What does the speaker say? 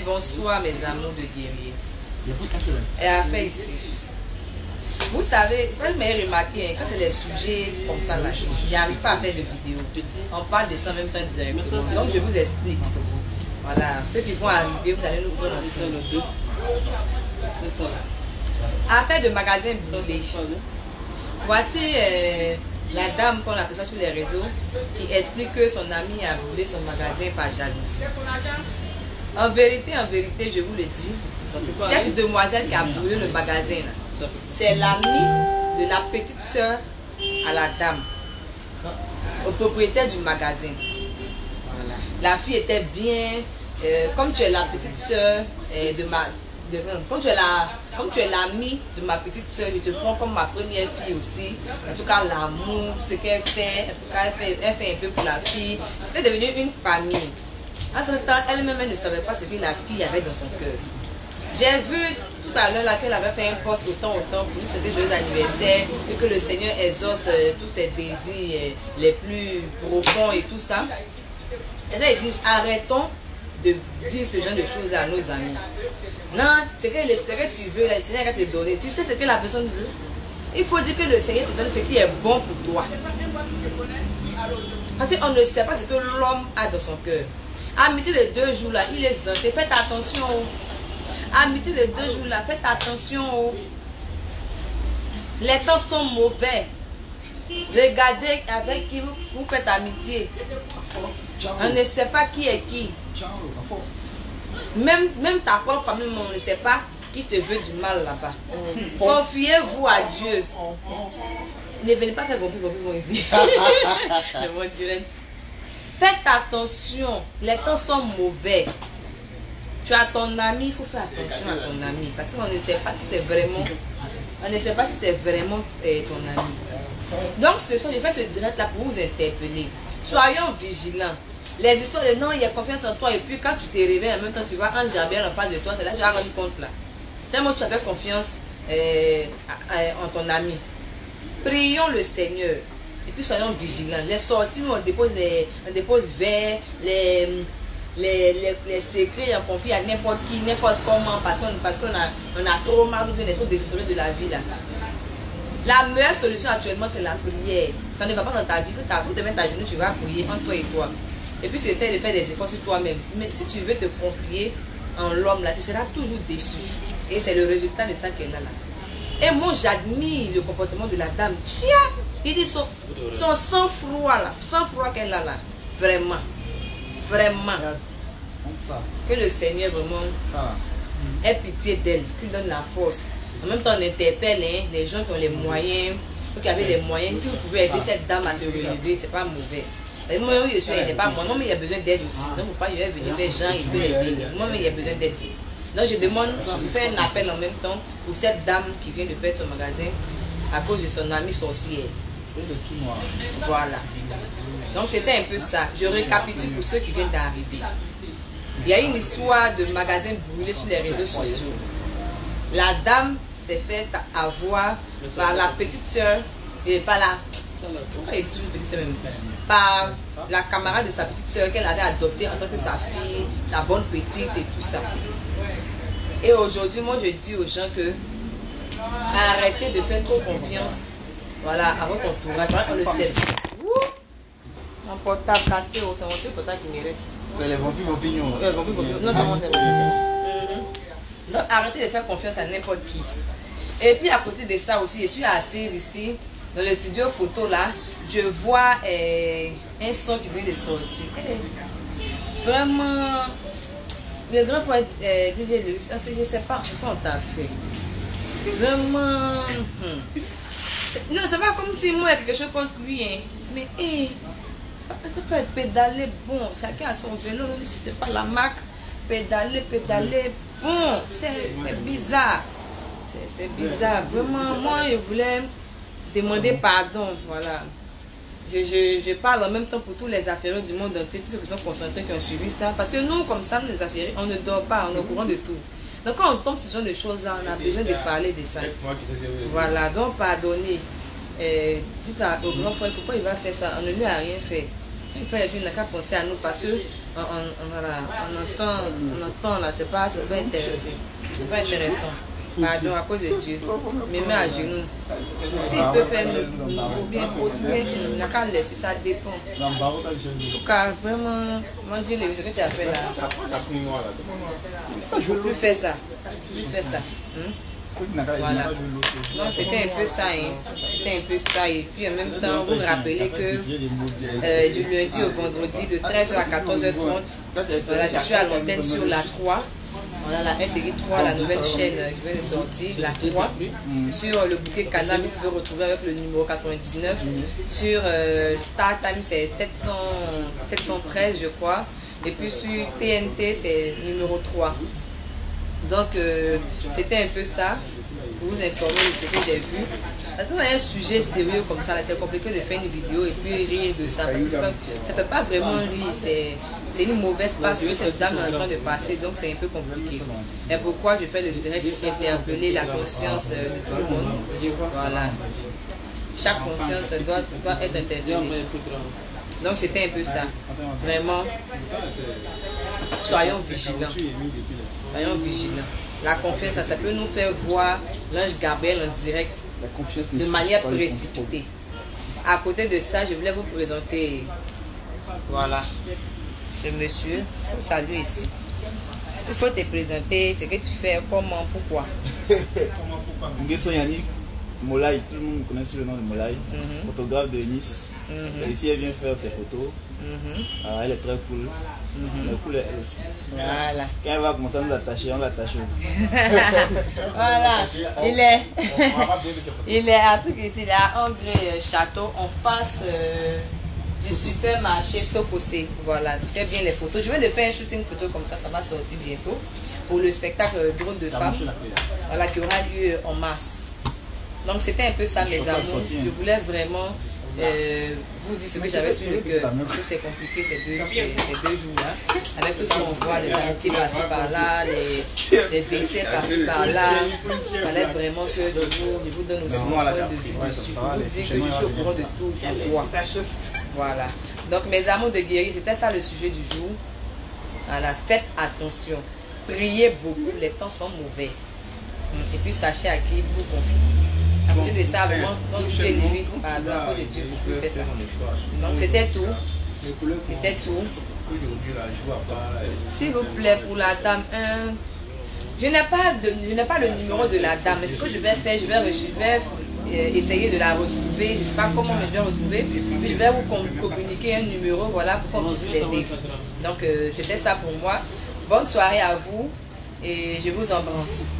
Bonsoir mes amours de guerrier. Elle a fait ici. Vous savez, vous m'avez remarqué, quand c'est des sujets comme ça, là, je n'arrive pas à faire de vidéo. On parle de ça en même temps directement. Donc je vous explique. Voilà, ceux qui vont arriver, vous allez nous prendre le deux. Affaire de magasin brûlé. Voici la dame qu'on appelle ça sur les réseaux qui explique que son ami a brûlé son magasin par jalousie. En vérité, je vous le dis, cette demoiselle qui a brûlé le magasin, c'est l'amie de la petite soeur à la dame, au propriétaire du magasin. Voilà. La fille était bien, comme tu es la petite soeur de ma... Comme tu es l'amie de ma petite soeur, je te prends comme ma première fille aussi. En tout cas, l'amour, ce qu'elle fait, en tout cas, elle fait un peu pour la fille. C'est devenu une famille. Entre-temps, elle-même ne savait pas ce que la fille avait dans son cœur. J'ai vu tout à l'heure qu'elle avait fait un post autant pour nous souhaiter joyeux anniversaire et que le Seigneur exauce tous ses désirs les plus profonds et tout ça. Elle a dit, arrêtons de dire ce genre de choses à nos amis. Non, c'est que tu veux, le Seigneur va te donner. Tu sais ce que la personne veut. Il faut dire que le Seigneur te donne ce qui est bon pour toi. Parce qu'on ne sait pas ce que l'homme a dans son cœur. Amitié de 2 jours là, il est zanté. Faites attention. Amitié de 2 jours là, faites attention. Les temps sont mauvais. Regardez avec qui vous faites amitié. On ne sait pas qui est qui. Même ta propre famille, on ne sait pas qui te veut du mal là-bas. Confiez-vous à Dieu. Ne venez pas faire bon ici. Faites attention. Les temps sont mauvais. Tu as ton ami, il faut faire attention à ton ami. Parce qu'on ne sait pas si c'est vraiment... On ne sait pas si c'est vraiment ton ami. Donc ce sont, je fais ce direct là pour vous interpeller. Soyons vigilants. Les histoires de non, il y a confiance en toi et puis quand tu te réveilles en même temps, tu vas en jardin en face de toi, c'est là que tu vas rendre compte là. Tellement tu avais confiance en ton ami. Prions le Seigneur et puis soyons vigilants. Les sorties, on dépose vers les secrets, on confie à n'importe qui, n'importe comment, parce qu'on a trop marre de trop désespéré de la vie là. La meilleure solution actuellement, c'est la prière. Ça ne va pas dans ta vie, tu te mets ta genou, tu vas prier entre toi et toi. Et puis tu essaies de faire des efforts sur toi-même. Mais si tu veux te confier en l'homme là, tu seras toujours déçu. Et c'est le résultat de ça qu'elle a là. Et moi, j'admire le comportement de la dame. Tiens, il dit son sang-froid là, sang-froid qu'elle a là. Vraiment. Vraiment. Que le Seigneur vraiment ait pitié d'elle, qu'il donne la force. En même temps, on interpelle les gens qui ont les moyens, qui avaient les moyens. Si vous pouvez aider cette dame à se relever, c'est pas mauvais. Moi, je suis aidé par moi, mais il y a besoin d'aide aussi. Donc, faut pas y venir vers Jean, il peut l'aider. Moi, mais il y a besoin d'aide aussi. Donc, je demande, je fais un appel en même temps pour cette dame qui vient de perdre son magasin à cause de son ami sorcière. Voilà. Donc, c'était un peu ça. Je récapitule pour ceux qui viennent d'arriver. Il y a une histoire de magasin brûlé sur les réseaux sociaux. La dame s'est faite avoir par la petite soeur et par la camarade de sa petite soeur qu'elle avait adoptée en tant que sa fille, sa bonne petite et tout ça. Et aujourd'hui, moi je dis aux gens que arrêtez de faire trop confiance, voilà, à votre entourage. On le sait. Mon portable cassé, c'est mon seul portable qui me reste. C'est les vampires vampignon. Non, c'est vampires. Donc arrêtez de faire confiance à n'importe qui. Et puis à côté de ça aussi, je suis assise ici dans le studio photo là, je vois un son qui vient de sortir. Vraiment, le grand frère DJ Lux, je ne sais pas comment on t'a fait. Vraiment. Non, c'est pas comme si moi il y a quelque chose contre lui, hein. Mais ça peut être pédaler bon, chacun a son vélo, même si c'est pas la marque, pédaler bon, c'est bizarre. C'est bizarre. Vraiment, moi je voulais demander pardon, voilà. Je parle en même temps pour tous les affairés du monde entier, tous ceux qui sont concentrés, qui ont suivi ça. Parce que nous, comme ça, les affairés, on ne dort pas, on est au courant de tout. Donc quand on tombe sur ce genre de choses-là, on a besoin de parler de ça. Voilà, donc pardonnez. Dites au grand frère, pourquoi il va faire ça? On ne lui a rien fait. Il n'a qu'à penser à nous parce que Voilà, on entend là, c'est pas intéressant. C'est pas intéressant. Pardon, à cause de Dieu. Mes mains à genoux. S'il peut faire ou bien il n'a qu'à laisser, ça dépend. Car vraiment, moi je dis ce que tu as fait là. Je peux faire ça. Je peux faire ça. Voilà. Donc c'était un peu ça. Hein. C'était un peu ça. Et puis en même temps, vous me rappelez que du lundi au vendredi, de 13h à 14h30, voilà, je suis à l'antenne sur la 3. Voilà la RTI 3, la nouvelle chaîne qui vient de sortir, la 3. Sur le bouquet canal, vous pouvez retrouver avec le numéro 99. Sur Star Time, c'est 713, je crois. Et puis sur TNT, c'est numéro 3. Donc, c'était un peu ça, pour vous informer de ce que j'ai vu. Quand on a un sujet sérieux comme ça, c'est compliqué de faire une vidéo et puis rire de ça. Ça ne fait pas vraiment rire, c'est une mauvaise passe que cette dame est en train de passer, donc c'est un peu compliqué. Et pourquoi je fais le direct pour interpeller la conscience de tout le monde. Voilà. Chaque conscience doit être interpellée. Donc c'était un peu ça. Vraiment, soyons vigilants. Soyons vigilants. La confiance, ça peut nous faire voir l'ange Gabriel en direct de manière précipitée. À côté de ça, je voulais vous présenter, voilà, ce monsieur. Salut ici. Il faut te présenter ce que tu fais, comment, pourquoi. Yannick Molay, tout le monde me connaît sous le nom de Molay, photographe de Nice. C'est ici elle vient faire ses photos. Alors, elle est très cool. Elle est cool elle aussi. Voilà. Quand elle va commencer à nous attacher, on l'attache aussi. Voilà. Il est à truc ici, à Anglais Château. On passe du supermarché Sokosé. Voilà. Fais bien les photos. Je vais le faire un shooting photo comme ça va sortir bientôt. Pour le spectacle Drôle de Femmes. Voilà, qui aura lieu en mars. Donc c'était un peu ça mes amours. Je voulais vraiment vous dire ce que j'avais sur le cœur. C'est compliqué ces deux jours-là. Avec tout ce qu'on voit, les amitiés passer par là, les décès passer par là. Il fallait vraiment que je vous donne aussi mon point de vue dessus. Pour vous dire que je suis au courant de tout, je vois. Voilà. Donc mes amours de guérir, c'était ça le sujet du jour. Voilà. Faites attention. Priez beaucoup, les temps sont mauvais. Et puis sachez à qui vous confiez. À côté de ça, vraiment, quand tu es lui, pardon, à côté de Dieu, vous pouvez faire ça. Donc c'était tout. C'était tout. S'il vous plaît, pour la dame 1, je n'ai pas le numéro de la dame. Mais ce que je vais faire, je vais essayer de la retrouver. Je ne sais pas comment, mais je vais retrouver. Puis je vais vous communiquer un numéro, voilà, pour qu'on puisse l'aider. Donc c'était ça pour moi. Bonne soirée à vous et je vous embrasse.